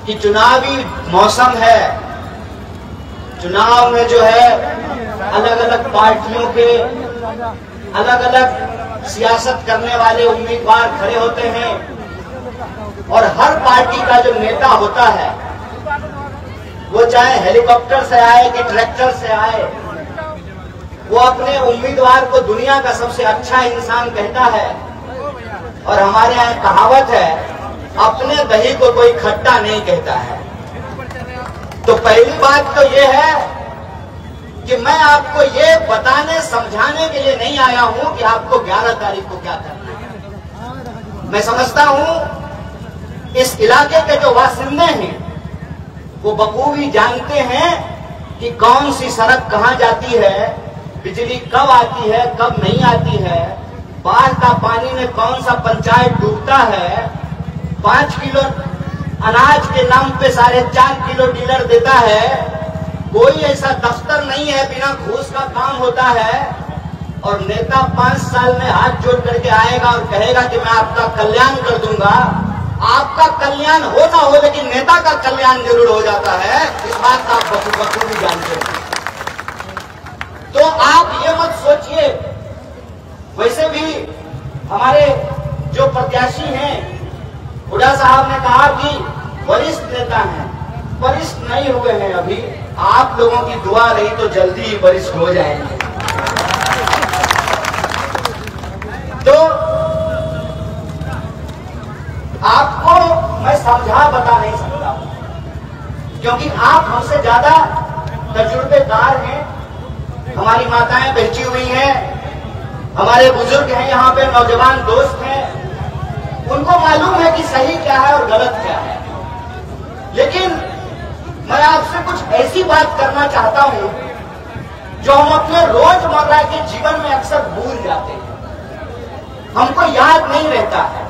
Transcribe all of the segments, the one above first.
कि चुनावी मौसम है, चुनाव में जो है अलग अलग पार्टियों के अलग अलग सियासत करने वाले उम्मीदवार खड़े होते हैं और हर पार्टी का जो नेता होता है वो चाहे हेलीकॉप्टर से आए कि ट्रैक्टर से आए, वो अपने उम्मीदवार को दुनिया का सबसे अच्छा इंसान कहता है। और हमारे यहाँ कहावत है, अपने दही को कोई खट्टा नहीं कहता है। तो पहली बात तो ये है कि मैं आपको ये बताने समझाने के लिए नहीं आया हूं कि आपको 11 तारीख को क्या करना है। मैं समझता हूं इस इलाके के जो बासिंदे हैं वो बखूबी जानते हैं कि कौन सी सड़क कहां जाती है, बिजली कब आती है कब नहीं आती है, बाढ़ का पानी में कौन सा पंचायत डूबता है, 5 किलो अनाज के नाम पे 4.5 किलो डीलर देता है, कोई ऐसा दफ्तर नहीं है बिना घूस का काम होता है। और नेता 5 साल में हाथ जोड़ करके आएगा और कहेगा कि मैं आपका कल्याण कर दूंगा। आपका कल्याण हो ना हो लेकिन नेता का कल्याण जरूर हो जाता है, इस बात का आप बखूबी जानते हैं। तो आप ये मत सोचिए, वैसे भी हमारे जो प्रत्याशी हैं, हुड्डा साहब ने कहा कि वरिष्ठ नेता हैं, वरिष्ठ नहीं हुए हैं अभी, आप लोगों की दुआ रही तो जल्दी ही वरिष्ठ हो जाएंगे। तो आपको मैं समझा बता नहीं सकता क्योंकि आप हमसे ज्यादा तजुर्बेकार हैं, हमारी माताएं बहची हुई हैं, हमारे बुजुर्ग हैं, यहाँ पे नौजवान दोस्त हैं, उनको मालूम है कि सही क्या है और गलत क्या है। लेकिन मैं आपसे कुछ ऐसी बात करना चाहता हूं जो हम अपने रोजमर्रा के जीवन में अक्सर भूल जाते हैं, हमको याद नहीं रहता है।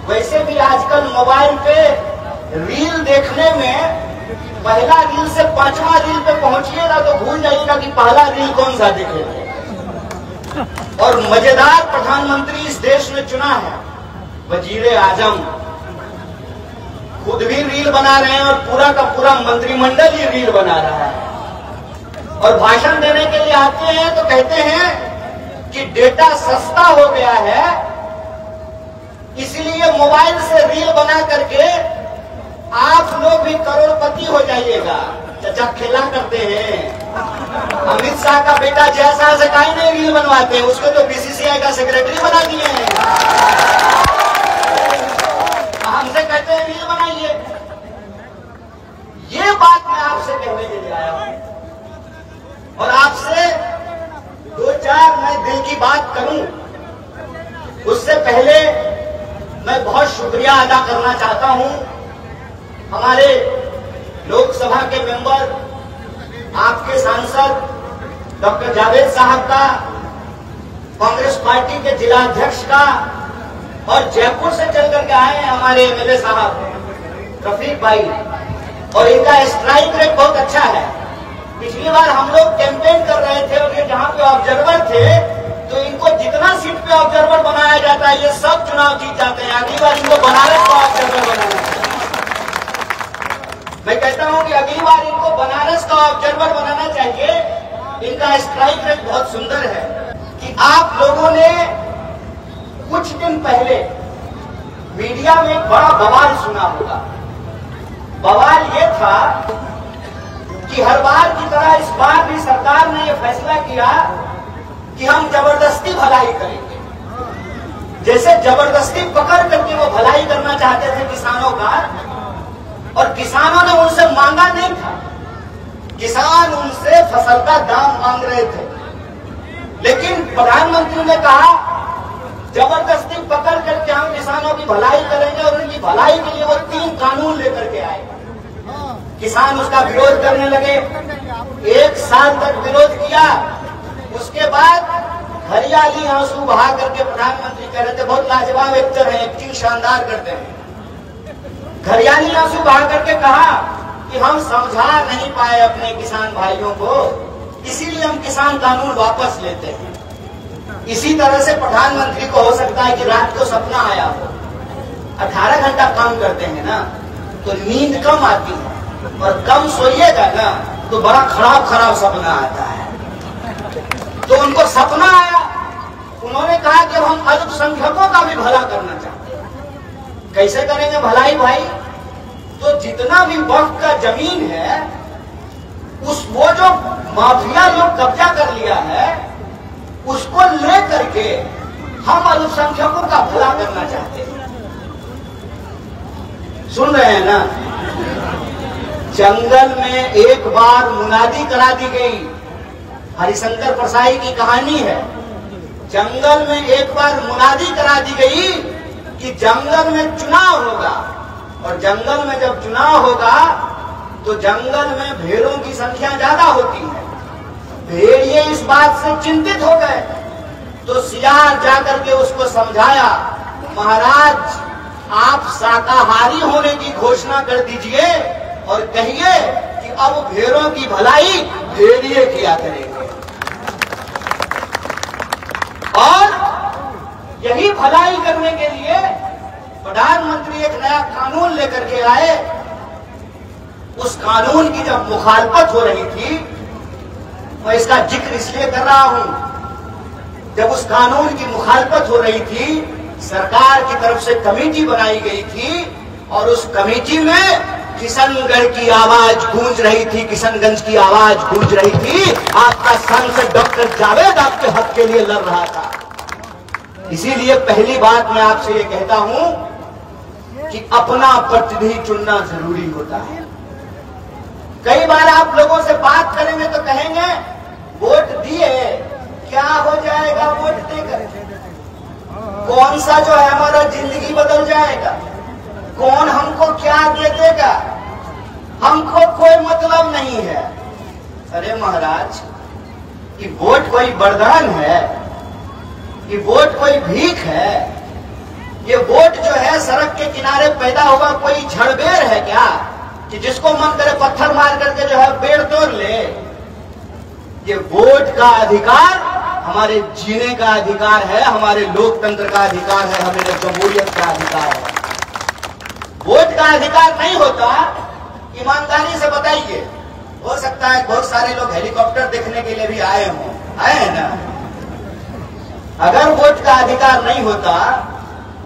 वैसे भी आजकल मोबाइल पे रील देखने में पहला रील से 5वां रील पे पहुंचिएगा तो भूल जाइएगा कि पहला रील कौन सा देखे थे। और मजेदार प्रधानमंत्री इस देश ने चुना है, वजीर आजम खुद भी रील बना रहे हैं और पूरा का पूरा मंत्रिमंडल ही रील बना रहा है। और भाषण देने के लिए आते हैं तो कहते हैं कि डेटा सस्ता हो गया है, इसलिए मोबाइल से रील बना करके आप लोग भी करोड़पति हो जाइएगा। चाचा खेला करते हैं, अमित शाह का बेटा जैसा से काहे नहीं रील बनवाते हैं, उसको तो बीसीसीआई का सेक्रेटरी बना दिए हैं। हमसे कहते हैं रील बनाइए। ये बात मैं आपसे कहने के लिए आया हूं और आपसे 2-4 मैं दिल की बात करूं उससे पहले मैं बहुत शुक्रिया अदा करना चाहता हूं हमारे लोकसभा के मेंबर, आपके सांसद डॉक्टर जावेद साहब का, कांग्रेस पार्टी के जिला अध्यक्ष का, और जयपुर से चल करके आए हैं हमारे एमएलए साहब रफीक भाई, और इनका स्ट्राइक रेट बहुत अच्छा है। पिछली बार हम लोग कैंपेन कर रहे थे और ये जहां पे ऑब्जर्वर थे तो इनको जितना सीट पे ऑब्जर्वर बनाया जाता है ये सब चुनाव जीत जाते हैं। अगली बार इनको बनारस का ऑब्जर्वर बनाना है। मैं कहता हूं कि अगली बार इनको बनारस का ऑब्जर्वर बनाना चाहिए। इनका स्ट्राइक रेट बहुत सुंदर है कि आप लोगों ने कुछ दिन पहले मीडिया में एक बड़ा बवाल सुना होगा। बवाल ये था कि हर बार की तरह इस बार भी सरकार ने यह फैसला किया कि हम जबरदस्ती भलाई करेंगे। जैसे जबरदस्ती पकड़ करके वो भलाई करना चाहते थे किसानों का, और किसानों ने उनसे मांगा नहीं था, किसान उनसे फसल का दाम मांग रहे थे। लेकिन प्रधानमंत्री ने कहा जबरदस्ती पकड़ करके हम किसानों की भलाई करेंगे, और उनकी भलाई के लिए वो 3 कानून लेकर के आए। किसान उसका विरोध करने लगे, 1 साल तक विरोध किया। उसके बाद हरियाली आंसू बहा करके प्रधानमंत्री कह रहे थे, बहुत लाजवाब एक्टर है, एक्टिंग शानदार करते हैं। हरियाली आंसू बहा करके कहा कि हम समझा नहीं पाए अपने किसान भाइयों को, इसीलिए हम किसान कानून वापस लेते हैं। इसी तरह से प्रधानमंत्री को हो सकता है कि रात को सपना आया हो, 18 घंटा काम करते हैं ना, तो नींद कम आती है, और कम सोइएगा ना तो बड़ा खराब खराब सपना आता है। तो उनको सपना आया, उन्होंने कहा कि हम अल्पसंख्यकों का भी भला करना चाहते हैं। कैसे करेंगे भलाई भाई? तो जितना भी वक्फ का जमीन है, वो जो माफिया लोग कब्जा कर लिया है, उसको ले करके हम अल्पसंख्यकों का भला करना चाहते हैं। सुन रहे हैं ना? जंगल में एक बार मुनादी करा दी गई, हरिशंकर परसाई की कहानी है। जंगल में एक बार मुनादी करा दी गई कि जंगल में चुनाव होगा, और जंगल में जब चुनाव होगा तो जंगल में भेड़ों की संख्या ज्यादा होती है। भेड़िए इस बात से चिंतित हो गए, तो सियार जाकर के उसको समझाया, महाराज आप शाकाहारी होने की घोषणा कर दीजिए और कहिए कि अब भेड़ों की भलाई भेड़िए किया करेंगे। और यही भलाई करने के लिए प्रधानमंत्री एक नया कानून लेकर के आए। उस कानून की जब मुखालफत हो रही थी, मैं इसका जिक्र इसलिए कर रहा हूं, जब उस कानून की मुखालफत हो रही थी, सरकार की तरफ से कमेटी बनाई गई थी, और उस कमेटी में किशनगढ़ की आवाज गूंज रही थी, किशनगंज की आवाज गूंज रही थी। आपका सांसद डॉक्टर जावेद आपके हक के लिए लड़ रहा था। इसीलिए पहली बात मैं आपसे ये कहता हूं कि अपना प्रतिनिधि चुनना जरूरी होता है। कई बार आप लोगों से बात करेंगे तो कहेंगे वोट दिए, क्या हो जाएगा वोट देकर? कौन सा जो है हमारा जिंदगी बदल जाएगा? कौन हमको क्या दे देगा? हमको कोई मतलब नहीं है। अरे महाराज, कि वोट कोई वरदान है, कि वोट कोई भीख है? ये वोट जो है सड़क के किनारे पैदा हुआ कोई झड़बेर है क्या, कि जिसको मन करे पत्थर मार करके जो है पेड़ तोड़ ले? ये वोट का अधिकार हमारे जीने का अधिकार है, हमारे लोकतंत्र का अधिकार है, हमारे जमहूरियत का अधिकार है। वोट का अधिकार नहीं होता, ईमानदारी से बताइए। हो सकता है बहुत सारे लोग हेलीकॉप्टर देखने के लिए भी आए हों, आए हैं ना? अगर वोट का अधिकार नहीं होता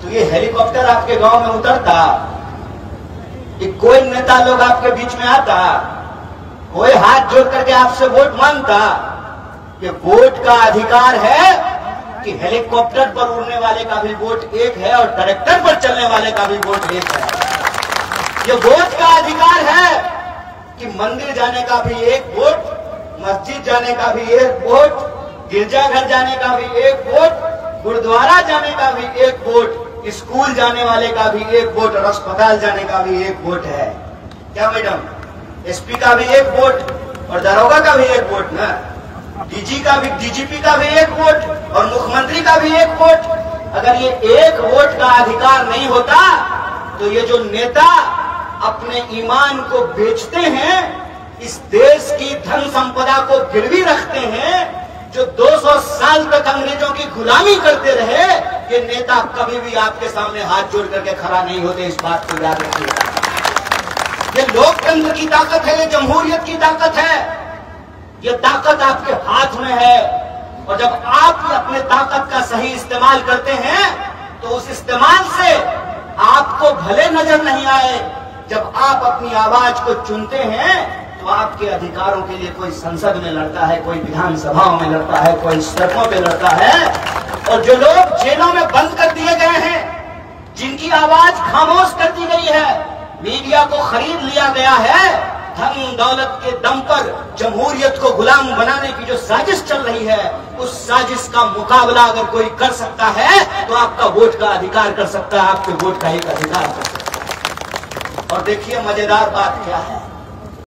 तो ये हेलीकॉप्टर आपके गांव में उतरता, कि कोई नेता लोग आपके बीच में आता, कोई हाथ जोड़ करके आपसे वोट मांगता? ये वोट का अधिकार है कि हेलीकॉप्टर पर उड़ने वाले का भी वोट एक है और ट्रैक्टर पर चलने वाले का भी वोट एक है। ये वोट का अधिकार है कि मंदिर जाने का भी एक वोट, मस्जिद जाने का भी एक वोट, गिरजाघर जाने का भी एक वोट, गुरुद्वारा जाने का भी एक वोट, स्कूल जाने वाले का भी एक वोट, और अस्पताल जाने का भी एक वोट है। क्या मैडम? एसपी का भी एक वोट और दरोगा का भी एक वोट ना, डीजीपी का भी एक वोट और मुख्यमंत्री का भी एक वोट। अगर ये एक वोट का अधिकार नहीं होता तो ये जो नेता अपने ईमान को बेचते हैं, इस देश की धन संपदा को गिरवी रखते हैं, जो 200 साल तक अंग्रेजों की गुलामी करते रहे, ये नेता कभी भी आपके सामने हाथ जोड़ करके खड़ा नहीं होते। इस बात को याद रखिएगा। ये लोकतंत्र की ताकत है, ये जमहूरियत की ताकत है, ये ताकत आपके हाथ में है। और जब आप अपने ताकत का सही इस्तेमाल करते हैं तो उस इस्तेमाल से आपको भले नजर नहीं आए, जब आप अपनी आवाज को चुनते हैं तो आपके अधिकारों के लिए कोई संसद में लड़ता है, कोई विधानसभाओं में लड़ता है, कोई सड़कों पे लड़ता है। और जो लोग जेलों में बंद कर दिए गए हैं, जिनकी आवाज खामोश कर दी गई है, मीडिया को खरीद लिया गया है, धन दौलत के दम पर जमहूरियत को गुलाम बनाने की जो साजिश चल रही है, उस साजिश का मुकाबला अगर कोई कर सकता है तो आपका वोट का अधिकार कर सकता है, आपके वोट का एक अधिकार कर सकता है। और देखिए मजेदार बात क्या है,